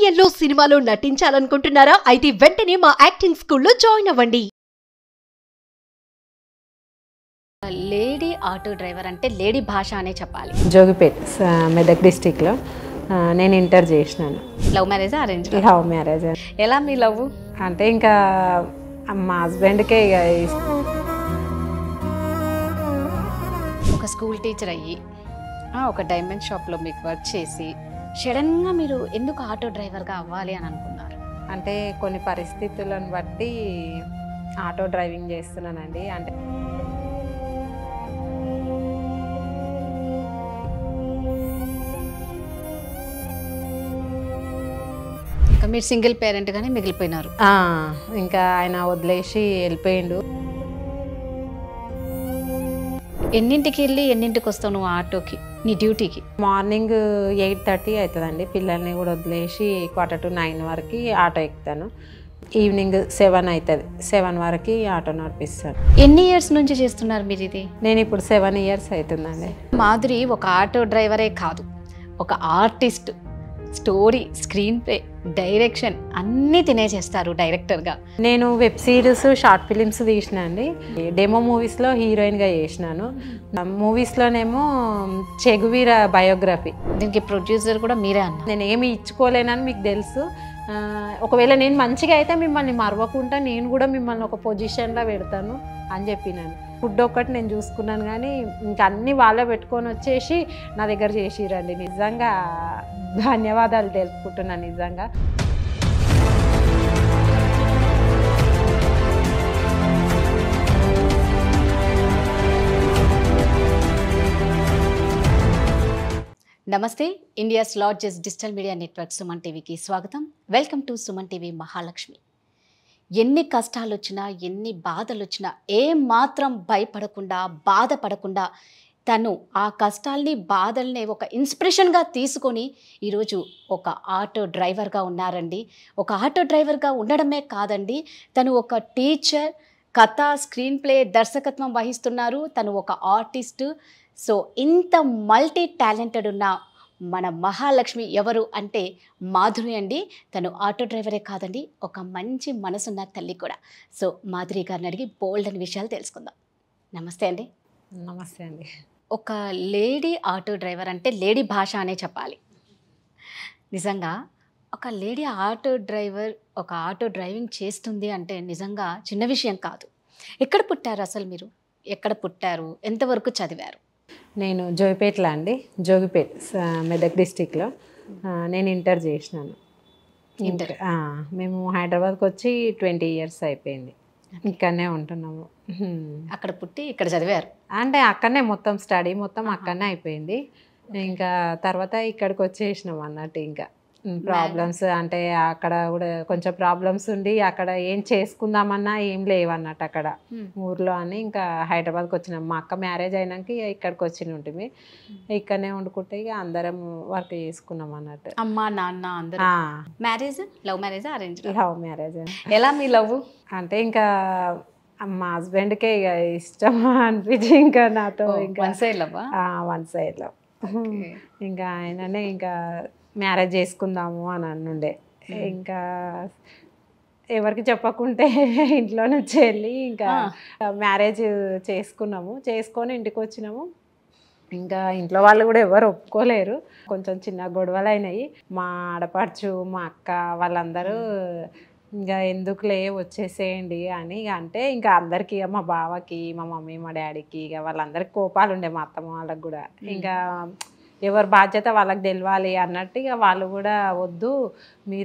సీరియల్లో సినిమాలో నటించాలనుకుంటున్నారా? అయితే వెంటనే మా యాక్టింగ్ స్కూల్లో జాయిన్ అవ్వండి. లేడీ ఆటో డ్రైవర్ అంటే లేడీ భాష అనే చెప్పాలి. జోగిపేట్ మెదక్ డిస్టిక్లో నేను ఇంటర్ చేసినాను. Love marriage arrange? Love marriage. ఎలా మీ లవ్? అంటే ఇంకా మా హస్బెండ్కే ఇక ఒక స్కూల్ టీచర్ అయ్యి ఒక డైమండ్ షాప్లో మీకు వర్క్ చేసి సడన్గా మీరు ఎందుకు ఆటో డ్రైవర్గా అవ్వాలి అని అనుకున్నారు? అంటే కొన్ని పరిస్థితులను బట్టి ఆటో డ్రైవింగ్ చేస్తున్నానండి. అంటే ఇంకా మీరు సింగిల్ పేరెంట్గానే మిగిలిపోయినారు. ఇంకా ఆయన వదిలేసి వెళ్ళిపోయిండు. ఎన్నింటికి వెళ్ళి ఎన్నింటికి వస్తావు నువ్వు ఆటోకి, నీ డ్యూటీకి? మార్నింగ్ 8:30 అవుతుందండి. పిల్లల్ని కూడా వదిలేసి 8:45 వరకు ఆటో ఎక్కుతాను. ఈవినింగ్ 7 అవుతుంది. 7 వరకు ఆటో నడిపిస్తాను. ఎన్ని ఇయర్స్ నుంచి చేస్తున్నారు మీరు ఇది? నేను ఇప్పుడు 7 ఇయర్స్ అవుతుందండి. మాధురి ఒక ఆటో డ్రైవరే కాదు, ఒక artist. Story, screen play, direction అన్నీ తినేసేస్తారు డైరెక్టర్గా. నేను వెబ్ సిరీస్, షార్ట్ ఫిలిమ్స్ తీసిన అండి. డెమో మూవీస్లో హీరోయిన్గా చేసినాను. మూవీస్లోనేమో చెగువీర బయోగ్రఫీ. దీనికి ప్రొడ్యూసర్ కూడా మీరే అన్నారు. నేను ఏమి ఇచ్చుకోలేనని మీకు తెలుసు. ఒకవేళ నేను మంచిగా అయితే మిమ్మల్ని మరవకుండా నేను కూడా మిమ్మల్ని ఒక పొజిషన్లో పెడతాను అని చెప్పినాను. ఫుడ్ ఒక్కటి నేను చూసుకున్నాను, కానీ ఇంకా అన్నీ వాళ్ళే పెట్టుకొని వచ్చేసి నా దగ్గర చేసిరండి. నిజంగా ధన్యవాదాలు తెలుపుకుంటున్నాను నిజంగా. నమస్తే. India's largest digital media network Suman టీవీకి స్వాగతం. Welcome to Suman TV Mahalakshmi. ఎన్ని కష్టాలు వచ్చినా, ఎన్ని బాధలు వచ్చినా ఏమాత్రం భయపడకుండా, బాధపడకుండా తను ఆ కష్టాల్ని, బాధల్ని ఒక ఇన్స్పిరేషన్గా తీసుకొని ఈరోజు ఒక ఆటో డ్రైవర్గా ఉన్నారండి. ఒక ఆటో డ్రైవర్గా ఉండడమే కాదండి, తను ఒక టీచర్, కథ, స్క్రీన్ ప్లే, దర్శకత్వం వహిస్తున్నారు. తను ఒక ఆర్టిస్టు. సో ఇంత మల్టీ టాలెంటెడ్ ఉన్న మన మహాలక్ష్మి ఎవరు అంటే మాధురి అండి. తను ఆటో డ్రైవరే కాదండి, ఒక మంచి మనసున్న తల్లి కూడా. సో మాధురి గారిని అడిగి బోల్డ్ అని విషయాలు తెలుసుకుందాం. నమస్తే అండి. నమస్తే అండి. ఒక లేడీ ఆటో డ్రైవర్ అంటే లేడీ భాష అనే చెప్పాలి. నిజంగా ఒక లేడీ ఆటో డ్రైవర్ ఒక ఆటో డ్రైవింగ్ చేస్తుంది అంటే నిజంగా చిన్న విషయం కాదు. ఎక్కడ పుట్టారు అసలు మీరు? ఎక్కడ పుట్టారు? ఎంతవరకు చదివారు? నేను జోగిపేటలో అండి. జోగిపేట్ మెదక్ డిస్టిక్లో నేను ఇంటర్ చేసినాను. ఇంటర్? మేము హైదరాబాద్కి వచ్చి 20 ఇయర్స్ అయిపోయింది. ఇక్కడనే ఉంటున్నాము. అక్కడ పుట్టి ఇక్కడ చదివారు? అంటే అక్కడనే మొత్తం స్టడీ మొత్తం అక్కడనే అయిపోయింది. ఇంకా తర్వాత ఇక్కడికి వచ్చేసినాం అన్నట్టు. ఇంకా ప్రాబ్లమ్స్ అంటే అక్కడ కూడా కొంచెం ప్రాబ్లమ్స్ ఉండి అక్కడ ఏం చేసుకుందామన్నా ఏం లేవన్నట్టు అక్కడ ఊర్లో అని ఇంకా హైదరాబాద్కి వచ్చినాం. మా అక్క మ్యారేజ్ అయినాక ఇక్కడికి వచ్చి ఉంటుంది. ఇక్కడనే వండుకుంటే ఇక అందరం వర్క్ చేసుకున్నాం అన్నట్టు. అమ్మ నాన్న అందరూ? Marriage love marriage arrange? Love marriage. ఎలా మీ లవ్? అంటే ఇంకా మా హస్బెండ్కే ఇక ఇష్టం అనిపించి ఇంకా నాతో ఇంకా వన్ సైడ్ లవ్? వన్ సైడ్లో ఇంకా ఆయననే ఇంకా మ్యారేజ్ చేసుకుందాము అని అనుండే. ఇంకా ఎవరికి చెప్పకుంటే ఇంట్లో నుంచి వెళ్ళి ఇంకా మ్యారేజ్ చేసుకున్నాము. చేసుకొని ఇంటికి వచ్చినాము. ఇంకా ఇంట్లో వాళ్ళు కూడా ఎవరు ఒప్పుకోలేరు. కొంచెం చిన్న గొడవలు అయినాయి. మా ఆడపడుచు, మా అక్క వాళ్ళందరూ ఇంకా ఎందుకులే వచ్చేసేయండి అని అంటే ఇంకా అందరికీ, మా బావకి, మా మమ్మీ, మా డాడీకి, ఇక వాళ్ళందరికీ కోపాలు ఉండే, మా అత్తమ్మ వాళ్ళకి కూడా. ఇంకా ఎవరి బాధ్యత వాళ్ళకి తెలియాలి అన్నట్టు ఇక వాళ్ళు కూడా వద్దు,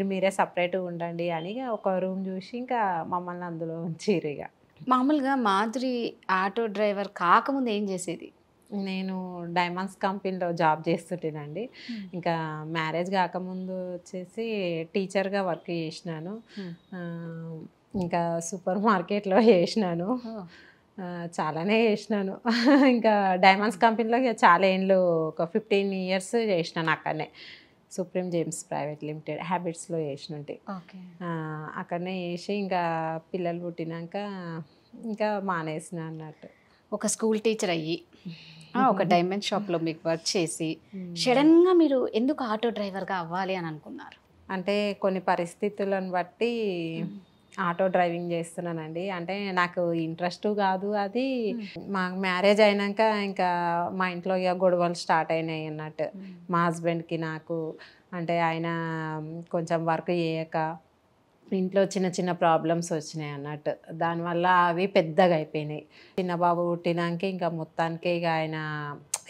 మీరే సపరేట్గా ఉండండి అని ఒక రూమ్ చూసి ఇంకా మమ్మల్ని అందులో ఉంచిరు. ఇక మామూలుగా మాధురి ఆటో డ్రైవర్ కాకముందు ఏం చేసేది? నేను డైమండ్స్ కంపెనీలో జాబ్ చేస్తుంటేనండి. ఇంకా మ్యారేజ్ కాకముందు వచ్చేసి టీచర్గా వర్క్ చేసినాను. ఇంకా సూపర్ మార్కెట్లో చేసినాను. చాలానే చేసినాను. ఇంకా డైమండ్స్ కంపెనీలో చాలా ఏళ్ళు, ఒక 15 ఇయర్స్ చేసినాను అక్కడనే. సుప్రీం జేమ్స్ ప్రైవేట్ లిమిటెడ్ హ్యాబిట్స్లో చేసినట్టు. అక్కడనే చేసి ఇంకా పిల్లలు పుట్టినాక ఇంకా మానేసిన అన్నట్టు. ఒక స్కూల్ టీచర్ అయ్యి ఒక డైమండ్ షాప్లో మీకు వర్క్ చేసి సడన్గా మీరు ఎందుకు ఆటో డ్రైవర్గా అవ్వాలి అని అనుకున్నారు? అంటే కొన్ని పరిస్థితులను బట్టి ఆటో డ్రైవింగ్ చేస్తున్నానండి. అంటే నాకు ఇంట్రెస్ట్ కాదు అది. మాకు మ్యారేజ్ అయినాక ఇంకా మా ఇంట్లో ఇక గొడవలు స్టార్ట్ అయినాయి అన్నట్టు. మా హస్బెండ్కి నాకు అంటే ఆయన కొంచెం వర్క్ చేయక ఇంట్లో చిన్న చిన్న ప్రాబ్లమ్స్ వచ్చినాయి అన్నట్టు. దానివల్ల అవి పెద్దగా అయిపోయినాయి. చిన్న బాబు పుట్టినాక ఇంకా మొత్తానికి ఇక ఆయన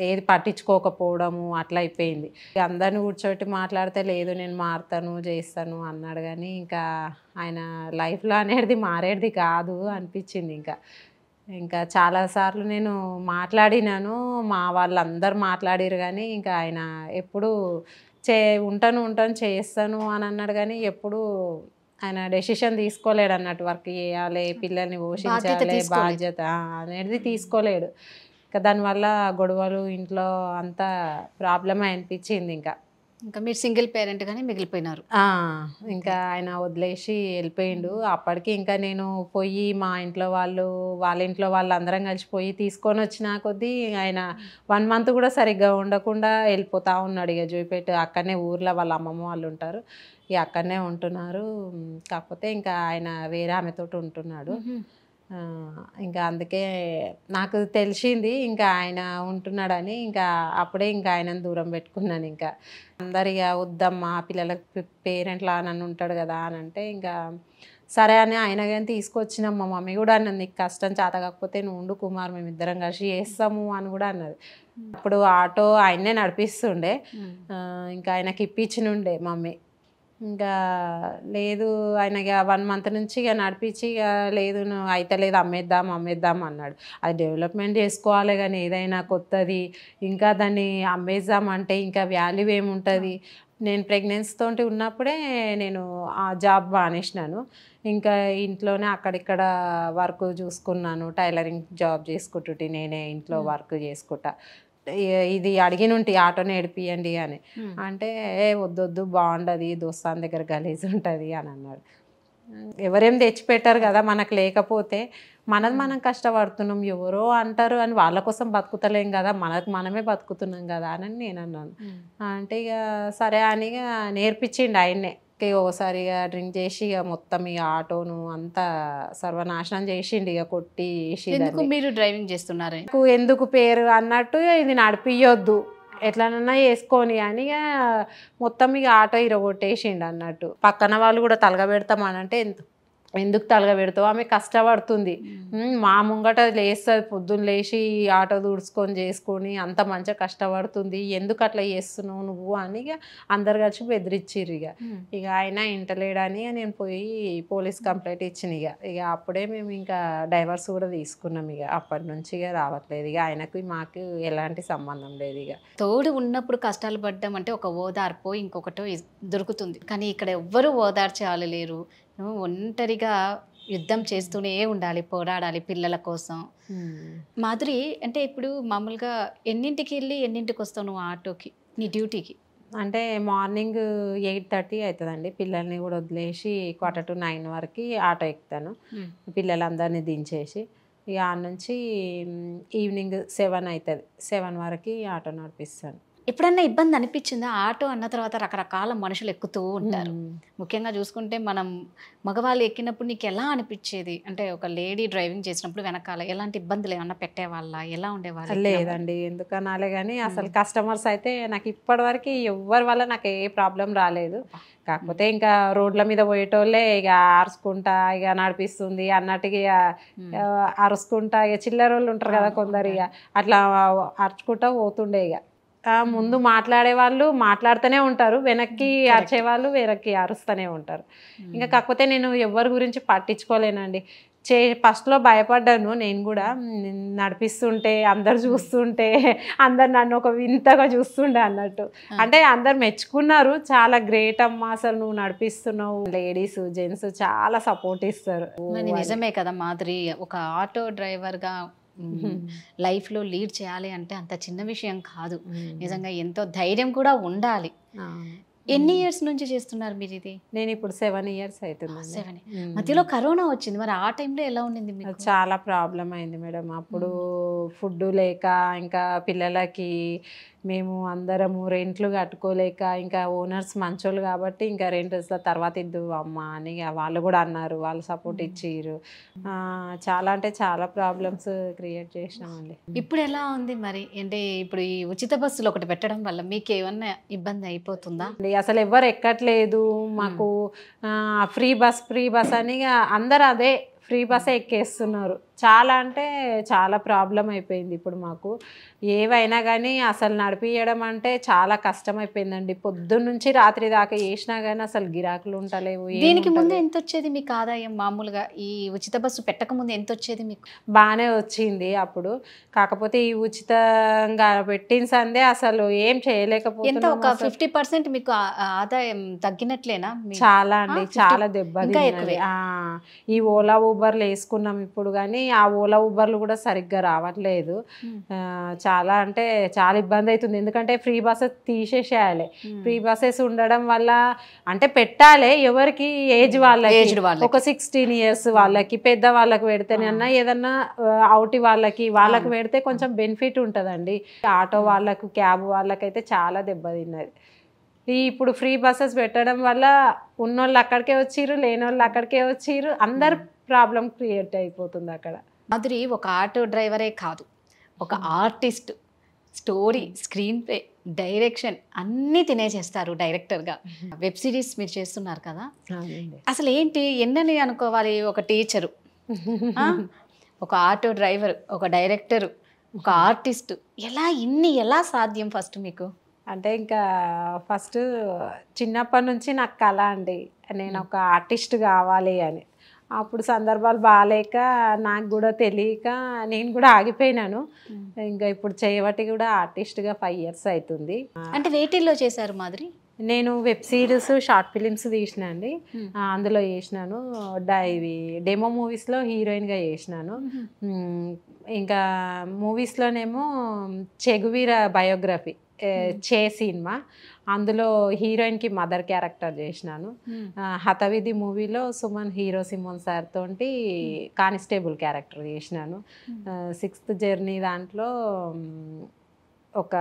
ఏది పట్టించుకోకపోవడము అట్లా అయిపోయింది. ఇక అందరిని కూర్చోబెట్టి మాట్లాడితే లేదు నేను మారుతాను చేస్తాను అన్నాడు, కానీ ఇంకా ఆయన లైఫ్లో అనేది మారేది కాదు అనిపించింది. ఇంకా చాలాసార్లు నేను మాట్లాడినాను, మా వాళ్ళందరూ మాట్లాడారు, కానీ ఇంకా ఆయన ఎప్పుడు ఉంటాను చేస్తాను అని అన్నాడు, కానీ ఎప్పుడు ఆయన డెసిషన్ తీసుకోలేడు అన్నట్టు. వర్క్ చేయాలి, పిల్లల్ని పోషించాలి, బాధ్యత అనేది తీసుకోలేడు. ఇంకా దానివల్ల గొడవలు ఇంట్లో అంతా ప్రాబ్లమే అనిపించింది. ఇంకా మీరు సింగిల్ పేరెంట్ గానే మిగిలిపోయినారు. ఇంకా ఆయన వదిలేసి వెళ్ళిపోయిండు. అప్పటికి ఇంకా నేను పోయి మా ఇంట్లో వాళ్ళ ఇంట్లో వాళ్ళు అందరం కలిసిపోయి తీసుకొని వచ్చిన కొద్దీ ఆయన 1 month కూడా సరిగ్గా ఉండకుండా వెళ్ళిపోతా ఉన్నాడు. ఇక జూయిపేట అక్కడనే ఊర్లో వాళ్ళ అమ్మమ్మ వాళ్ళు ఉంటారు, ఇక అక్కడనే ఉంటున్నారు. కాకపోతే ఇంకా ఆయన వేరే ఆమెతోటి ఉంటున్నాడు. ఇంకా అందుకే నాకు తెలిసింది ఇంకా ఆయన ఉంటున్నాడని. ఇంకా అప్పుడే ఇంకా ఆయనను దూరం పెట్టుకున్నాను. ఇంకా అందరు ఇక వద్దమ్మా పిల్లలకు పేరెంట్లా నన్ను ఉంటాడు కదా అని అంటే ఇంకా సరే అని ఆయన కానీ తీసుకొచ్చినాం. మా మమ్మీ కూడా అన్నది నీకు కష్టం చేత కాకపోతే నువ్వు ఉండు కుమార్, మేము ఇద్దరం కలిసి చేస్తాము అని కూడా అన్నది. అప్పుడు ఆటో ఆయన్నే నడిపిస్తుండే, ఇంకా ఆయనకి ఇప్పించినుండే మమ్మీ. ఇంకా లేదు ఆయన ఇక 1 month నుంచి ఇక నడిపించి ఇక లేదు నువ్వు అయితే లేదు అమ్మేద్దాం అన్నాడు. అది డెవలప్మెంట్ చేసుకోవాలి, కానీ ఏదైనా కొత్తది ఇంకా దాన్ని అమ్మేద్దాం అంటే ఇంకా వాల్యూ ఏముంటుంది. నేను ప్రెగ్నెన్సీతో ఉన్నప్పుడే నేను ఆ జాబ్ మానేసినాను. ఇంకా ఇంట్లోనే అక్కడిక్కడ వర్క్ చూసుకున్నాను, టైలరింగ్ జాబ్ చేసుకుంటుంటే నేనే ఇంట్లో వర్క్ చేసుకుంటా. ఇది అడిగినుంటి ఆటో నడిపియండి అని అంటే వద్దొద్దు బాగుండదు, దోస్తాన్ దగ్గర గలీజ్ ఉంటుంది అని అన్నాడు. ఎవరేం తెచ్చిపెట్టారు కదా మనకు, లేకపోతే మనం కష్టపడుతున్నాం, ఎవరో అంటారు అని వాళ్ళ కోసం బతుకుతలేం కదా, మనమే బతుకుతున్నాం కదా అని నేను అన్నాను. అంటే ఇక సరే అని ఇక నేర్పించిండు ఆయన్నే. ఓసారి ఇక డ్రింక్ చేసి ఇక మొత్తం ఇక ఆటోను అంతా సర్వనాశనం చేసిండు, ఇక కొట్టి మీరు డ్రైవింగ్ చేస్తున్నారు ఎందుకు పేరు అన్నట్టు ఇది నడిపియొద్దు ఎట్లనన్నా వేసుకొని అని ఇక మొత్తం ఇక ఆటో ఇరగొట్టేసిండు అన్నట్టు. పక్కన వాళ్ళు కూడా తలగబెడతామని అంటే ఎందుకు తలగబెడతావు, ఆమె కష్టపడుతుంది, మా ముంగట లేస్తుంది పొద్దున్న లేచి ఆటో దుడుచుకొని చేసుకొని అంత మంచిగా కష్టపడుతుంది, ఎందుకు అట్లా చేస్తున్నావు నువ్వు అని ఇక అందరు కలిసి బెదిరించిర్రు. ఇక ఆయన ఇంటలేడని నేను పోయి పోలీస్ కంప్లైంట్ ఇచ్చిన. ఇక అప్పుడే మేము ఇంకా డైవర్స్ కూడా తీసుకున్నాం. ఇక అప్పటి నుంచి ఇక రావట్లేదు. ఇక ఆయనకు మాకు ఎలాంటి సంబంధం లేదు. ఇక తోడు ఉన్నప్పుడు కష్టాలు పడ్డం అంటే ఒక ఓదార్పో ఇంకొకటో దొరుకుతుంది, కానీ ఇక్కడ ఎవ్వరూ ఓదార్చే వాళ్ళు లేరు. ఒంటరిగా యుద్ధం చేస్తూనే ఉండాలి, పోరాడాలి పిల్లల కోసం. మాధురి, అంటే ఇప్పుడు మామూలుగా ఎన్నింటికి వెళ్ళి ఎన్నింటికి వస్తావు నువ్వు ఆటోకి, నీ డ్యూటీకి? అంటే మార్నింగ్ 8:30 అవుతుందండి. పిల్లల్ని కూడా వదిలేసి 8:45 వరకు ఆటో ఎక్కుతాను, పిల్లలందరినీ దించేసి. ఇక ఆ నుంచి ఈవినింగ్ 7 అవుతుంది, 7 వరకు ఆటో నడిపిస్తాను. ఎప్పుడన్నా ఇబ్బంది అనిపించిందా? ఆటో అన్న తర్వాత రకరకాల మనుషులు ఎక్కుతూ ఉంటారు. ముఖ్యంగా చూసుకుంటే మనం మగవాళ్ళు ఎక్కినప్పుడు నీకు ఎలా అనిపించేది? అంటే ఒక లేడీ డ్రైవింగ్ చేసినప్పుడు వెనకాల ఎలాంటి ఇబ్బందులు ఏమన్నా పెట్టేవాళ్ళ, ఎలా ఉండేవాళ్ళు? లేదండి, ఎందుకనాలే కానీ అసలు కస్టమర్స్ అయితే నాకు ఇప్పటివరకు ఎవరి వల్ల నాకు ఏ ప్రాబ్లం రాలేదు. కాకపోతే ఇంకా రోడ్ల మీద పోయేటోళ్ళే ఇక అరుచుకుంటా ఇక నడిపిస్తుంది అన్నట్టుగా ఇక అరుచుకుంటా ఇక చిల్లరోళ్ళు ఉంటారు కదా కొందరు, ఇక అట్లా అరుచుకుంటా పోతుండే. ఇక ముందు మాట్లాడే వాళ్ళు మాట్లాడుతూనే ఉంటారు, వెనక్కి అరిచేవాళ్ళు వెనక్కి అరుస్తూనే ఉంటారు. ఇంకా కాకపోతే నేను ఎవరి గురించి పట్టించుకోలేనండి. ఫస్ట్లో భయపడ్డాను నేను కూడా, నడిపిస్తుంటే అందరు చూస్తుంటే అందరు నన్ను ఒక వింతగా చూస్తుండే అన్నట్టు. అంటే అందరు మెచ్చుకున్నారు, చాలా గ్రేట్ అమ్మా అసలు నువ్వు నడిపిస్తున్నావు. లేడీస్ జెంట్స్ చాలా సపోర్ట్ ఇస్తారు. నిజమే కదా మాధురి, ఒక ఆటో డ్రైవర్గా లైఫ్లో లీడ్ చేయాలి అంటే అంత చిన్న విషయం కాదు. నిజంగా ఎంతో ధైర్యం కూడా ఉండాలి. ఎన్ని ఇయర్స్ నుంచి చేస్తున్నారు మీరు ఇది? నేను ఇప్పుడు 7 years అవుతుంది. 7. మధ్యలో కరోనా వచ్చింది, మరి ఆ టైంలో ఎలా ఉండింది మీకు? చాలా ప్రాబ్లం అయింది మేడం. అప్పుడు ఫుడ్ లేక ఇంకా పిల్లలకి మేము అందరము రెంట్లు కట్టుకోలేక ఇంకా ఓనర్స్ మంచోళ్ళు కాబట్టి ఇంకా రెంట్ తర్వాత ఇద్దు అమ్మ అని వాళ్ళు కూడా అన్నారు, వాళ్ళు సపోర్ట్ ఇచ్చిర్రు. చాలా అంటే చాలా ప్రాబ్లమ్స్ క్రియేట్ చేసినామండి. ఇప్పుడు ఎలా ఉంది మరి? అంటే ఇప్పుడు ఈ ఉచిత బస్సులు ఒకటి పెట్టడం వల్ల మీకు ఏమన్నా ఇబ్బంది అయిపోతుందా? అసలు ఎవరు ఎక్కట్లేదు మాకు. ఫ్రీ బస్ అని అందరు అదే ఫ్రీ బస్సే ఎక్కేస్తున్నారు. చాలా అంటే చాలా ప్రాబ్లం అయిపోయింది ఇప్పుడు మాకు. ఏవైనా కానీ అసలు నడిపియడం అంటే చాలా కష్టమైపోయిందండి. పొద్దున్న నుంచి రాత్రి దాకా చేసినా కానీ అసలు గిరాకులు ఉంటలేవు. దీనికి ముందు ఎంత వచ్చేది మీకు ఆదాయం? మామూలుగా ఈ ఉచిత బస్సు పెట్టక ముందు ఎంత వచ్చేది మీకు? బాగానే వచ్చింది అప్పుడు. కాకపోతే ఈ ఉచితంగా పెట్టిన సందే అసలు ఏం ఎంత? చేయలేకపోతున్నాం. ఒక 50% మీకు ఆదాయం తగ్గినట్లేనా? చాలా అండి, 50 చాలా దెబ్బ ఇంకా తిన్నది. ఎక్కువే. ఈ ఓలా ఊబర్లు వేసుకున్నాం ఇప్పుడు, కానీ ఆ ఓలా ఊబర్లు కూడా సరిగ్గా రావట్లేదు. చాలా అంటే చాలా ఇబ్బంది అవుతుంది. ఎందుకంటే ఫ్రీ బస్సెస్ తీసేసేయాలి. ఫ్రీ బస్సెస్ ఉండడం వల్ల అంటే పెట్టాలి ఎవరికి ఏజ్ వాళ్ళకి, ఒక 16 years వాళ్ళకి, పెద్ద వాళ్ళకి పెడితేనే అన్నా ఏదన్నా అవుటి వాళ్ళకి పెడితే కొంచెం బెనిఫిట్ ఉంటుందండి. ఆటో వాళ్ళకు, క్యాబ్ వాళ్ళకైతే చాలా దెబ్బతిన్నది. ఇప్పుడు ఫ్రీ బస్సెస్ పెట్టడం వల్ల ఉన్నోళ్ళు అక్కడికే వచ్చిర్రు, లేనోళ్ళు అక్కడికే వచ్చిర్రు. అందరు ప్రాబ్లం క్రియేట్ అయిపోతుంది అక్కడ. మాధురి ఒక ఆటో డ్రైవరే కాదు, ఒక artist. Story, screen play, direction అన్నీ తినేసేస్తారు డైరెక్టర్గా. వెబ్ సిరీస్ మీరు చేస్తున్నారు కదా, అసలు ఏంటి ఎన్నని అనుకోవాలి? ఒక టీచరు, ఒక ఆటో డ్రైవర్, ఒక డైరెక్టరు, ఒక ఆర్టిస్ట్, ఎలా సాధ్యం ఫస్ట్ మీకు? అంటే ఇంకా ఫస్ట్ చిన్నప్పటి నుంచి నాకు కళ అండి, నేను ఒక ఆర్టిస్ట్ కావాలి అని. అప్పుడు సందర్భాలు బాగాలేక నాకు కూడా తెలియక నేను కూడా ఆగిపోయినాను. ఇంకా ఇప్పుడు చేయబట్టి కూడా ఆర్టిస్ట్గా 5 years అవుతుంది. అంటే వేటిల్లో చేశారు మాధురి? నేను వెబ్ సిరీస్, షార్ట్ ఫిలిమ్స్ తీసిన అండి. అందులో చేసినాను. ఇవి డెమో మూవీస్లో హీరోయిన్గా చేసినాను. ఇంకా మూవీస్లోనేమో చెగువీర బయోగ్రఫీ చే సినిమా, అందులో హీరోయిన్కి మదర్ క్యారెక్టర్ చేసినాను. హతవిధి మూవీలో సుమన్ హీరో సిమోన్ సార్ తోటి కానిస్టేబుల్ క్యారెక్టర్ చేసినాను. 6th జర్నీ దాంట్లో ఒక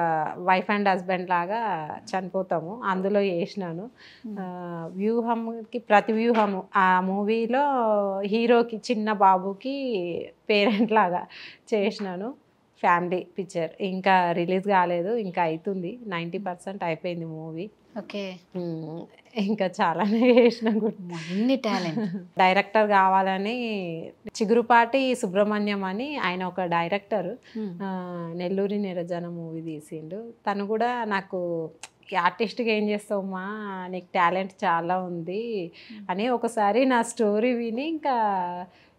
వైఫ్ అండ్ హస్బెండ్ లాగా చనిపోతాము, అందులో చేసినాను. వ్యూహంకి ప్రతివ్యూహము ఆ మూవీలో హీరోకి చిన్న బాబుకి పేరెంట్ లాగా చేసినాను. ఫ్యామిలీ పిక్చర్ ఇంకా రిలీజ్ కాలేదు, ఇంకా అవుతుంది. 90% అయిపోయింది మూవీ. ఓకే, ఇంకా చాలానే చేసిన. అన్ని టాలెంట్. డైరెక్టర్ కావాలని చిగురుపాటి సుబ్రహ్మణ్యం అని ఆయన ఒక డైరెక్టర్, నెల్లూరి నిరజన మూవీ తీసిండు. తను కూడా నాకు ఆర్టిస్ట్గా ఏం చేస్తావమ్మా, నీకు టాలెంట్ చాలా ఉంది అని ఒకసారి నా స్టోరీ విని, ఇంకా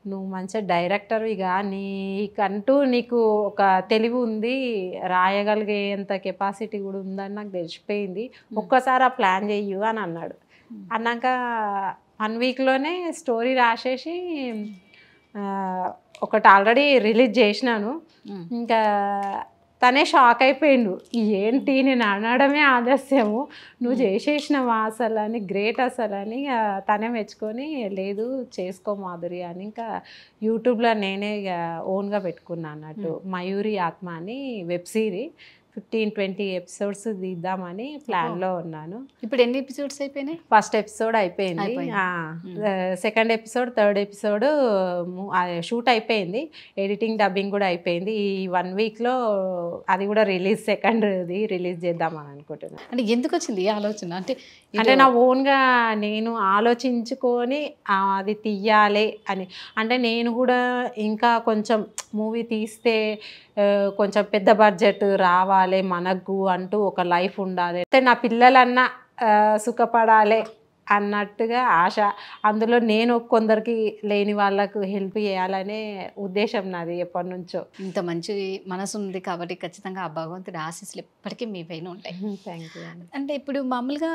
నువ్వు మంచి డైరెక్టర్విగా నీకు ఒక తెలివి ఉంది, రాయగలిగేంత కెపాసిటీ కూడా ఉందని నాకు తెలిసిపోయింది, ఒక్కసారి ఆ ప్లాన్ చెయ్యు అని అన్నాడు. అన్నాక 1 weekలోనే స్టోరీ రాసేసి ఒకటి ఆల్రెడీ రిలీజ్ చేసినాను. ఇంకా తనే షాక్ అయిపోయిండు, ఏంటి నేను అనడమే ఆలస్యము, నువ్వు చేసేసినావా అసలు అని, గ్రేట్ అసలు అని. తనే మెచ్చుకొని లేదు చేసుకో మాధురి అని ఇంకా యూట్యూబ్లో నేనే ఇక ఓన్గా పెట్టుకున్నాను అన్నట్టు. మయూరి ఆత్మ అని వెబ్ సిరీస్ 15-20 episodes తీద్దామని ప్లాన్లో ఉన్నాను. ఇప్పుడు ఎన్ని ఎపిసోడ్స్ అయిపోయినాయి? ఫస్ట్ ఎపిసోడ్ అయిపోయింది. Second episode, third episode shoot అయిపోయింది. ఎడిటింగ్, డబ్బింగ్ కూడా అయిపోయింది. ఈ 1 weekలో అది కూడా సెకండ్ది రిలీజ్ చేద్దామని అనుకుంటున్నాను. అంటే ఎందుకు వచ్చింది ఈ ఆలోచన? అంటే నా ఓన్గా నేను ఆలోచించుకొని అది తీయాలి అని. అంటే నేను కూడా ఇంకా కొంచెం మూవీ తీస్తే కొంచెం పెద్ద బడ్జెట్ రావాలి మనకు అంటూ ఒక లైఫ్ ఉండాలి, నా పిల్లలన్నా సుఖపడాలి అన్నట్టుగా ఆశ. అందులో నేను కొందరికి లేని వాళ్ళకు హెల్ప్ చేయాలనే ఉద్దేశం నాది ఎప్పటి నుంచో. ఇంత మంచి మనసు ఉంది కాబట్టి ఖచ్చితంగా ఆ భగవంతుడి ఆశీస్సులు ఎప్పటికీ మీ పైన ఉంటాయి. Thank you. అంటే ఇప్పుడు మామూలుగా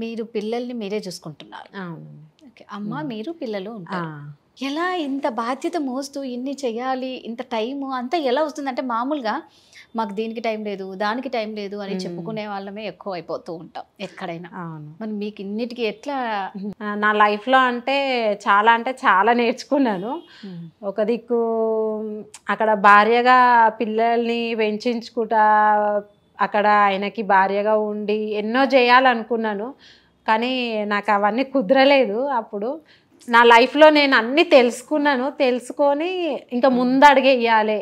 మీరు పిల్లల్ని మీరే చూసుకుంటున్నారు. ఓకే, అమ్మ మీరు పిల్లలు ఉంటారు. ఎలా ఇంత బాధ్యత మోస్తూ ఇన్ని చెయ్యాలి, ఇంత టైము అంతా ఎలా వస్తుంది? అంటే మామూలుగా మాకు దీనికి టైం లేదు, దానికి టైం లేదు అని చెప్పుకునే వాళ్ళమే ఎక్కువ అయిపోతూ ఉంటాం ఎక్కడైనా. మరి మీకు ఇన్నిటికి ఎట్లా? నా లైఫ్లో అంటే చాలా నేర్చుకున్నాను. ఒక దిక్కు అక్కడ భార్యగా పిల్లల్ని పెంచుకుంటా అక్కడ ఆయనకి భార్యగా ఉండి ఎన్నో చేయాలనుకున్నాను. కానీ నాకు అవన్నీ కుదరలేదు. అప్పుడు నా లైఫ్లో నేను అన్నీ తెలుసుకొని ఇంకా ముందడుగు వేయాలి.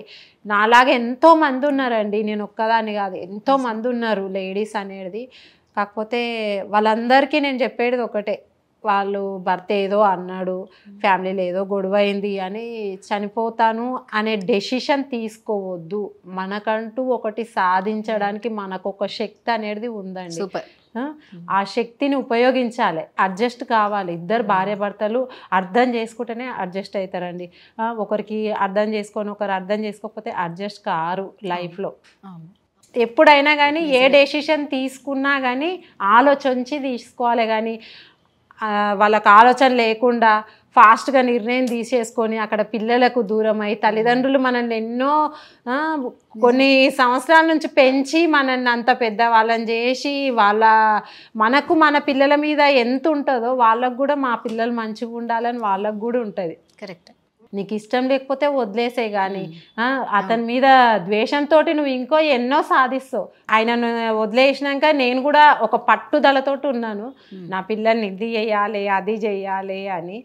నాలాగా ఎంతోమంది ఉన్నారండి, నేను ఒక్కదాన్ని కాదు, ఎంతోమంది ఉన్నారు లేడీస్ అనేది. కాకపోతే వాళ్ళందరికీ నేను చెప్పేది ఒకటే, వాళ్ళు భర్త ఏదో అన్నాడు, ఫ్యామిలీలో ఏదో గొడవ అయింది అని చనిపోతాను అనే డెసిషన్ తీసుకోవద్దు. మనకంటూ ఒకటి సాధించడానికి మనకు ఒక శక్తి అనేది ఉందండి. సూపర్. ఆ శక్తిని ఉపయోగించాలి. అడ్జస్ట్ కావాలి. ఇద్దరు భార్య భర్తలు అర్థం చేసుకుంటేనే అడ్జస్ట్ అవుతారండి. ఒకరికి అర్థం చేసుకొని ఒకరు అర్థం చేసుకోకపోతే అడ్జస్ట్ కారు లైఫ్లో. ఎప్పుడైనా కానీ ఏ డెసిషన్ తీసుకున్నా కానీ ఆలోచించి తీసుకోవాలి. కానీ వాళ్ళకి ఆలోచన లేకుండా ఫాస్ట్గా నిర్ణయం తీసేసుకొని అక్కడ పిల్లలకు దూరమై, తల్లిదండ్రులు మనల్ని ఎన్నో కొన్ని సంవత్సరాల నుంచి పెంచి మనల్ని అంత పెద్ద వాళ్ళని చేసి మనకు మన పిల్లల మీద ఎంత ఉంటుందో వాళ్ళకు కూడా మా పిల్లలు మంచిగా ఉండాలని వాళ్ళకు కూడా ఉంటుంది. కరెక్ట్. నీకు ఇష్టం లేకపోతే వదిలేసే, కానీ అతని మీద ద్వేషంతో నువ్వు ఇంకో ఎన్నో సాధిస్తావు. ఆయనను వదిలేసినాక నేను కూడా ఒక పట్టుదలతోటి ఉన్నాను, నా పిల్లల్ని ఇది చేయాలి అది చేయాలి అని.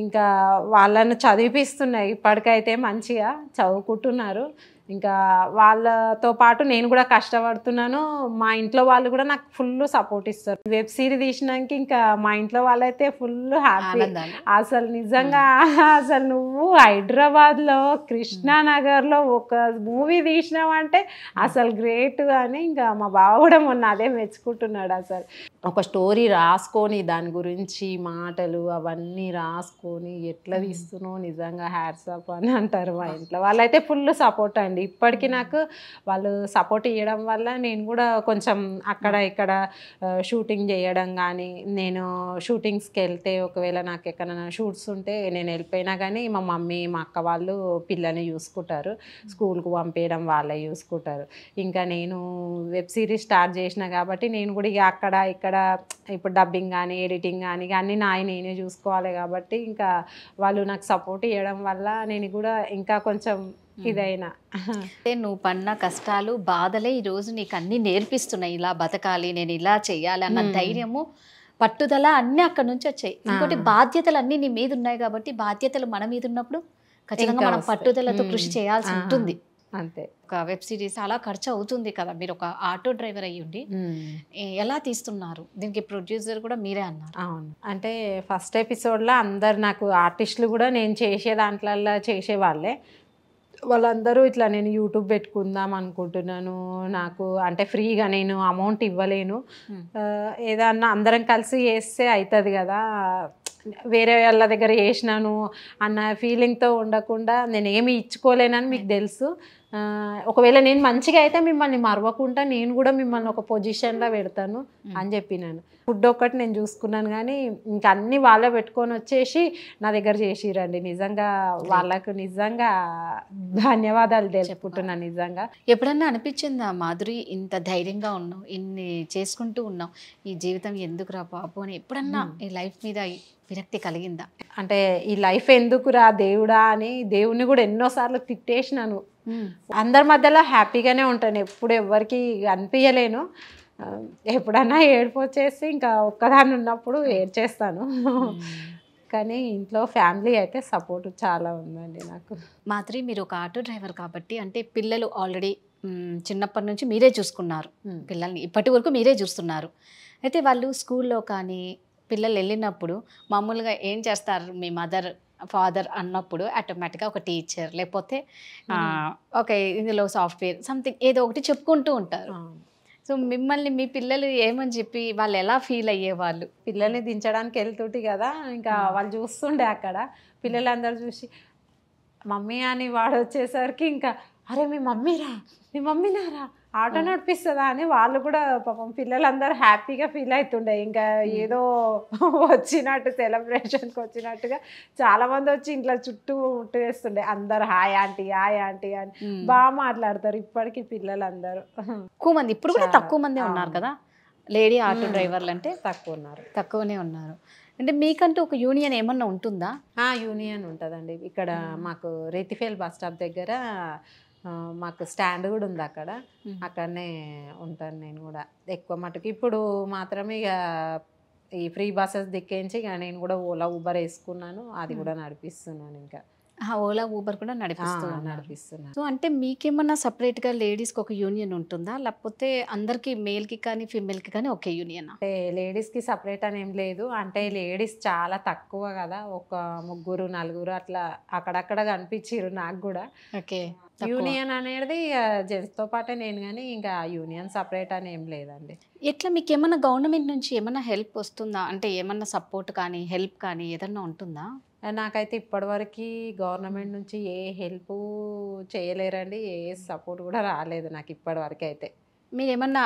ఇంకా వాళ్ళను చదివిపిస్తున్నాయి, ఇప్పటికైతే మంచిగా చదువుకుంటున్నారు. ఇంకా వాళ్ళతో పాటు నేను కూడా కష్టపడుతున్నాను. మా ఇంట్లో వాళ్ళు కూడా నాకు ఫుల్ సపోర్ట్ ఇస్తారు. వెబ్ సిరీస్ తీసినాక ఇంకా మా ఇంట్లో వాళ్ళైతే ఫుల్ హ్యాపీ. అసలు నిజంగా అసలు నువ్వు హైదరాబాద్లో కృష్ణానగర్లో ఒక మూవీ తీసినావంటే అసలు గ్రేట్ అని ఇంకా మా బావ కూడా మొన్న అదే మెచ్చుకుంటున్నాడు. అసలు ఒక స్టోరీ రాసుకొని దాని గురించి మాటలు అవన్నీ రాసుకొని ఎట్లా తీస్తున్నావు, నిజంగా హ్యాట్స్ ఆఫ్ అని అంటారు. మా ఇంట్లో వాళ్ళైతే ఫుల్ సపోర్ట్ అండి. ఇప్పటికీ నాకు వాళ్ళు సపోర్ట్ ఇవ్వడం వల్ల నేను కూడా కొంచెం అక్కడ ఇక్కడ షూటింగ్ చేయడం కానీ, నేను షూటింగ్స్కి వెళ్తే ఒకవేళ నాకు ఎక్కడైనా షూట్స్ ఉంటే నేను వెళ్ళిపోయినా కానీ మా మమ్మీ మా అక్క వాళ్ళు పిల్లల్ని చూసుకుంటారు, స్కూల్కి పంపించడం వాళ్ళే చూసుకుంటారు. ఇంకా నేను వెబ్ సిరీస్ స్టార్ట్ చేసిన కాబట్టి నేను కూడా ఇక అక్కడ ఇక్కడ ఇప్పుడు డబ్బింగ్ కానీ ఎడిటింగ్ కానీ అన్నీ నేనే చూసుకోవాలి కాబట్టి ఇంకా వాళ్ళు నాకు సపోర్ట్ ఇవ్వడం వల్ల నేను కూడా ఇంకా కొంచెం ఇదైనా. నువ్వు పడిన కష్టాలు బాధలే ఈరోజు నీకు అన్ని నేర్పిస్తున్నాయి. ఇలా బతకాలి, నేను ఇలా చెయ్యాలి అన్న ధైర్యము, పట్టుదల అన్నీ అక్కడ నుంచి వచ్చాయి. ఇంకోటి బాధ్యతలు అన్నీ నీ మీద ఉన్నాయి కాబట్టి బాధ్యతలు మన మీద ఉన్నప్పుడు ఖచ్చితంగా మనం పట్టుదలతో కృషి చేయాల్సి ఉంటుంది. అంతే. ఒక వెబ్ సిరీస్ అలా ఖర్చు అవుతుంది కదా. మీరు ఒక ఆటో డ్రైవర్ అయ్యుండి ఎలా తీస్తున్నారు? దీనికి ప్రొడ్యూసర్ కూడా మీరే అన్నారు. అవును. అంటే ఫస్ట్ ఎపిసోడ్లో అందరు నాకు ఆర్టిస్టులు కూడా నేను చేసే దాంట్లో చేసేవాళ్ళే. వాళ్ళందరూ ఇట్లా నేను యూట్యూబ్ పెట్టుకుందాం అనుకుంటున్నాను, నాకు అంటే ఫ్రీగా నేను అమౌంట్ ఇవ్వలేను, ఏదన్నా అందరం కలిసి చేస్తే అవుతుంది కదా, వేరే వాళ్ళ దగ్గర చేసినాను అన్న ఫీలింగ్తో ఉండకుండా నేను ఏమి ఇచ్చుకోలేనని మీకు తెలుసు. ఒకవేళ నేను మంచిగా అయితే మిమ్మల్ని మరవకుండా నేను కూడా మిమ్మల్ని ఒక పొజిషన్లో పెడతాను అని చెప్పినాను. ఫుడ్ ఒక్కటి నేను చూసుకున్నాను కానీ ఇంకా అన్నీ వాళ్ళే పెట్టుకొని వచ్చేసి నా దగ్గర చేసిరండి. నిజంగా వాళ్ళకు నిజంగా ధన్యవాదాలు తెలుపుకుంటున్నాను. నిజంగా ఎప్పుడన్నా అనిపించిందా మాధురి, ఇంత ధైర్యంగా ఉన్నావు, ఇన్ని చేసుకుంటూ ఉన్నావు, ఈ జీవితం ఎందుకురా బాబు అని ఎప్పుడన్నా ఈ లైఫ్ మీద విరక్తి కలిగిందా? అంటే ఈ లైఫ్ ఎందుకురా దేవుడా అని దేవుణ్ణి కూడా ఎన్నోసార్లు తిట్టేసినాను. అందరి మధ్యలో హ్యాపీగానే ఉంటాను, ఎప్పుడు ఎవరికి అనిపించలేను. ఎప్పుడన్నా ఏడుపు వచ్చేసి ఇంకా ఒక్కదాన్ని ఉన్నప్పుడు ఏడ్చేస్తాను. కానీ ఇంట్లో ఫ్యామిలీ అయితే సపోర్ట్ చాలా ఉందండి నాకు. మాధురి, మీరు ఒక ఆటో డ్రైవర్ కాబట్టి అంటే పిల్లలు ఆల్రెడీ చిన్నప్పటి నుంచి మీరే చూసుకున్నారు, పిల్లల్ని ఇప్పటి వరకు మీరే చూస్తున్నారు. అయితే వాళ్ళు స్కూల్లో కానీ పిల్లలు వెళ్ళినప్పుడు మామూలుగా ఏం చేస్తారు, మీ మదర్ ఫాదర్ అన్నప్పుడు ఆటోమేటిక్గా ఒక టీచర్ లేకపోతే ఒక ఇందులో సాఫ్ట్వేర్ సంథింగ్ ఏదో ఒకటి చెప్పుకుంటూ ఉంటారు. సో మిమ్మల్ని మీ పిల్లలు ఏమని చెప్పి వాళ్ళు ఎలా ఫీల్ అయ్యేవాళ్ళు? పిల్లల్ని దించడానికి వెళ్తుంటే కదా, ఇంకా వాళ్ళు చూస్తుండే అక్కడ పిల్లలందరూ చూసి మమ్మీ అని వాడు వచ్చేసరికి ఇంకా అరే మీ మమ్మీనారా ఆటో నడిపిస్తుందా అని వాళ్ళు కూడా పాపం పిల్లలందరూ హ్యాపీగా ఫీల్ అవుతుండే. ఇంకా ఏదో వచ్చినట్టు సెలబ్రేషన్కి వచ్చినట్టుగా చాలామంది వచ్చి ఇంట్లో చుట్టూ వేస్తుండే. అందరు హాయ్ ఆంటీ అని బాగా మాట్లాడతారు ఇప్పటికీ పిల్లలందరూ. ఎక్కువ మంది ఇప్పుడు కూడా తక్కువ మంది ఉన్నారు కదా లేడీ ఆటో డ్రైవర్లు, అంటే తక్కువనే ఉన్నారు. అంటే మీకంటూ ఒక యూనియన్ ఏమన్నా ఉంటుందా? యూనియన్ ఉంటుందండి. ఇక్కడ మాకు రేతిఫేల్ బస్ స్టాప్ దగ్గర మాకు స్టాండ్ కూడా ఉంది అక్కడ, అక్కడనే ఉంటాను నేను కూడా ఎక్కువ మటుకు. ఇప్పుడు మాత్రమే ఇక ఈ ఫ్రీ బస్సెస్ దిక్కించి ఇక నేను కూడా ఓలా ఊబర్ వేసుకున్నాను, అది కూడా నడిపిస్తున్నాను. ఇంకా ఓలా ఊబర్ కూడా నడిపిస్తున్నాను. నడిపిస్తున్నాను. సో అంటే మీకేమన్నా సపరేట్గా లేడీస్కి ఒక యూనియన్ ఉంటుందా, లేకపోతే అందరికి మేల్కి కానీ ఫీమేల్కి కానీ ఒకే యూనియన్? అంటే లేడీస్కి సపరేట్ అని ఏం లేదు, అంటే లేడీస్ చాలా తక్కువ కదా, ఒక 3 4 అట్లా అక్కడక్కడ కనిపించారు నాకు కూడా. ఓకే. యూనియన్ అనేది జెంట్స్తో పాటే నేను, కానీ ఇంకా యూనియన్ సపరేట్ అని ఏం లేదండి. ఎట్లా మీకు ఏమన్నా గవర్నమెంట్ నుంచి ఏమన్నా హెల్ప్ వస్తుందా, అంటే ఏమన్నా సపోర్ట్ కానీ హెల్ప్ కానీ ఏదన్నా ఉంటుందా? నాకైతే ఇప్పటివరకు గవర్నమెంట్ నుంచి ఏ హెల్ప్ చేయలేరండి, ఏ సపోర్ట్ కూడా రాలేదు నాకు ఇప్పటివరకు అయితే. మీరు ఏమన్నా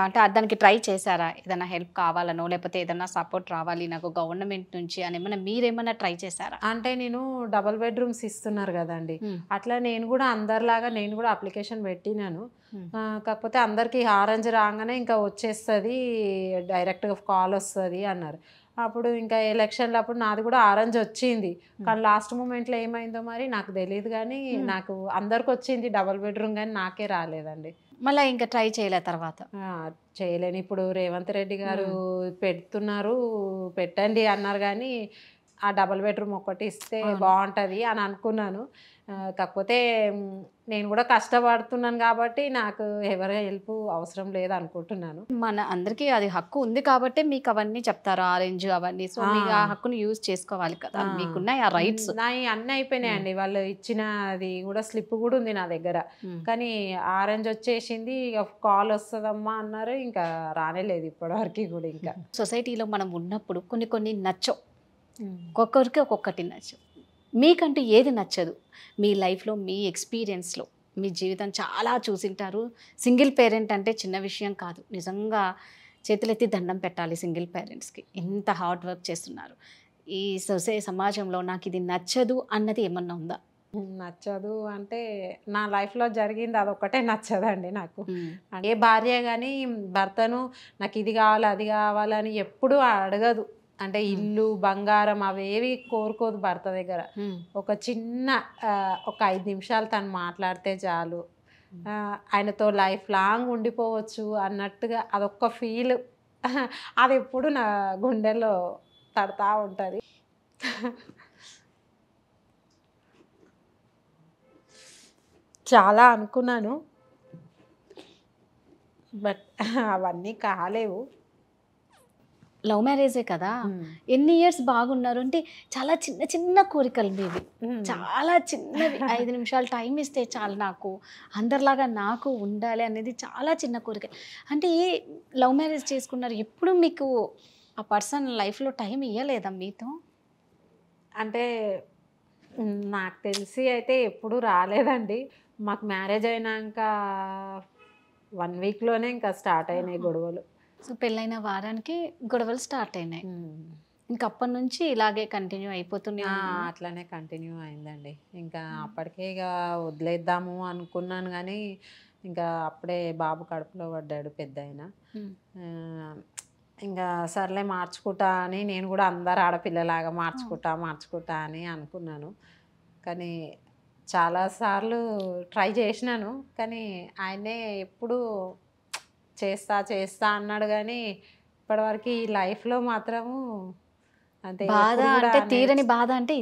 అంటే దానికి ట్రై చేశారా, ఏదైనా హెల్ప్ కావాలనో లేకపోతే ఏదైనా సపోర్ట్ రావాలి నాకు గవర్నమెంట్ నుంచి అని ఏమన్నా మీరేమన్నా ట్రై చేశారా? అంటే నేను డబుల్ బెడ్రూమ్స్ ఇస్తున్నారు కదండి, అట్లా నేను కూడా అందరిలాగా నేను కూడా అప్లికేషన్ పెట్టినాను. కాకపోతే అందరికీ ఆరెంజ్ రాగానే ఇంకా వచ్చేస్తుంది, డైరెక్ట్గా కాల్ వస్తుంది అన్నారు. అప్పుడు ఇంకా ఎలక్షన్లు అప్పుడు నాది కూడా ఆరెంజ్ వచ్చింది, కానీ లాస్ట్ మూమెంట్లో ఏమైందో మరి నాకు తెలియదు. కానీ నాకు అందరికి వచ్చింది డబుల్ బెడ్రూమ్, కానీ నాకే రాలేదండి. మళ్ళీ ఇంకా ట్రై చేయలే తర్వాత? చేయలేను. ఇప్పుడు రేవంత్ రెడ్డి గారు పెడుతున్నారు, పెట్టండి అన్నారు, కానీ ఆ డబుల్ బెడ్రూమ్ ఒకటి ఇస్తే బాగుంటుంది అని అనుకున్నాను. కాకపోతే నేను కూడా కష్టపడుతున్నాను కాబట్టి నాకు ఎవరి హెల్ప్ అవసరం లేదు అనుకుంటున్నాను. మన అందరికీ అది హక్కు ఉంది కాబట్టి మీకు అవన్నీ చెప్తారు, ఆరెంజ్ అవన్నీ. సో మీకు ఆ హక్కును యూజ్ చేసుకోవాలి కదా, మీకున్నాయి ఆ రైట్స్. అన్నీ అయిపోయినాయండి, వాళ్ళు ఇచ్చిన అది కూడా స్లిప్ కూడా ఉంది నా దగ్గర, కానీ ఆరెంజ్ వచ్చేసింది, ఇక కాల్ వస్తుందమ్మా అన్నారు, ఇంకా రానేలేదు ఇప్పటివరకు కూడా. ఇంకా సొసైటీలో మనం ఉన్నప్పుడు కొన్ని నచ్చవు, ఒక్కొక్కరికి ఒక్కొక్కటి నచ్చవు. మీకంటూ ఏది నచ్చదు మీ లైఫ్లో, మీ ఎక్స్పీరియన్స్లో? మీ జీవితం చాలా చూసింటారు. సింగిల్ పేరెంట్ అంటే చిన్న విషయం కాదు, నిజంగా చేతులెత్తి దండం పెట్టాలి సింగిల్ పేరెంట్స్కి, ఎంత హార్డ్ వర్క్ చేస్తున్నారు. ఈ సమాజంలో నాకు ఇది నచ్చదు అన్నది ఏమన్నా ఉందా? నచ్చదు అంటే నా లైఫ్లో జరిగింది అదొక్కటే నచ్చదండి నాకు. ఏ భార్య కానీ భర్తను నాకు ఇది కావాలి అది కావాలని ఎప్పుడూ అడగదు, అంటే ఇల్లు బంగారం అవేవి కోరుకోదు భర్త దగ్గర. ఒక చిన్న ఒక 5 నిమిషాలు తను మాట్లాడితే చాలు, ఆయనతో లైఫ్ లాంగ్ ఉండిపోవచ్చు అన్నట్టుగా అదొక్క ఫీల్, అది ఎప్పుడు నా గుండెల్లో తడతా ఉంటుంది. చాలా అనుకున్నాను, బట్ అవన్నీ కాలేవు. లవ్ మ్యారేజే కదా, ఎన్ని ఇయర్స్ బాగున్నారు అంటే చాలా చిన్న కోరికలు మీవి, చాలా చిన్నవి. 5 నిమిషాలు టైం ఇస్తే చాలు, నాకు అందరిలాగా నాకు ఉండాలి అనేది చాలా చిన్న కోరిక. అంటే లవ్ మ్యారేజ్ చేసుకున్నారు, ఎప్పుడు మీకు ఆ పర్సన్ లైఫ్లో టైం ఇవ్వలేదా మీతో? అంటే నాకు తెలిసి అయితే ఎప్పుడు రాలేదండి. మాకు మ్యారేజ్ అయినాక 1 వీక్లోనే ఇంకా స్టార్ట్ అయినాయి గొడవలు. సో పెళ్ళైన వారానికి గొడవలు స్టార్ట్ అయినాయి, ఇంకా అప్పటి నుంచి ఇలాగే కంటిన్యూ అయిపోతుంది? అట్లానే కంటిన్యూ అయిందండి. ఇంకా అప్పటికే ఇక వదిలేద్దాము అనుకున్నాను, కానీ ఇంకా అప్పుడే బాబు కడుపులో పడ్డాడు పెద్ద ఆయన. ఇంకా సర్లే మార్చుకుంటా అని నేను కూడా అందరు ఆడపిల్లలాగా మార్చుకుంటా అని అనుకున్నాను. కానీ చాలాసార్లు ట్రై చేసినాను, కానీ ఆయనే ఎప్పుడు చేస్తా అన్నాడు, కానీ ఇప్పటివరకు ఈ లైఫ్లో మాత్రము అంతే. బాధ అంటే తీరని బాధ అంటే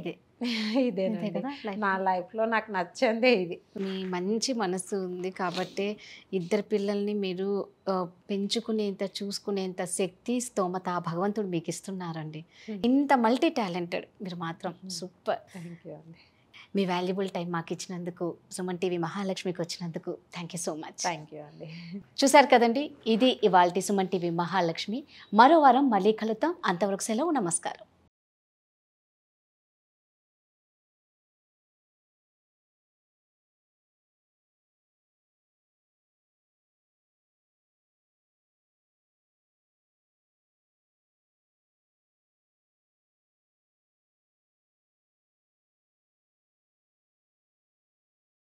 ఇదేనండి కదా నా లైఫ్లో నాకు నచ్చిందే ఇది. మీ మంచి మనసు ఉంది కాబట్టి 2 పిల్లల్ని మీరు పెంచుకునేంత చూసుకునేంత శక్తి స్తోమత ఆ భగవంతుడు మీకు ఇస్తున్నారండి. ఇంత మల్టీ టాలెంటెడ్ మీరు మాత్రం సూపర్. థ్యాంక్ యూ అండి. మీ వాల్యుబుల్ టైం మాకు ఇచ్చినందుకు, సుమన్ టీవీ మహాలక్ష్మికి వచ్చినందుకు thank you so much. Thank you అండి. చూశారు కదండి, ఇది ఇవాల్టి సుమన్ టీవీ మహాలక్ష్మి. మరో వారం మళ్ళీ కలుద్దాం. అంతవరకు సెలవు, నమస్కారం.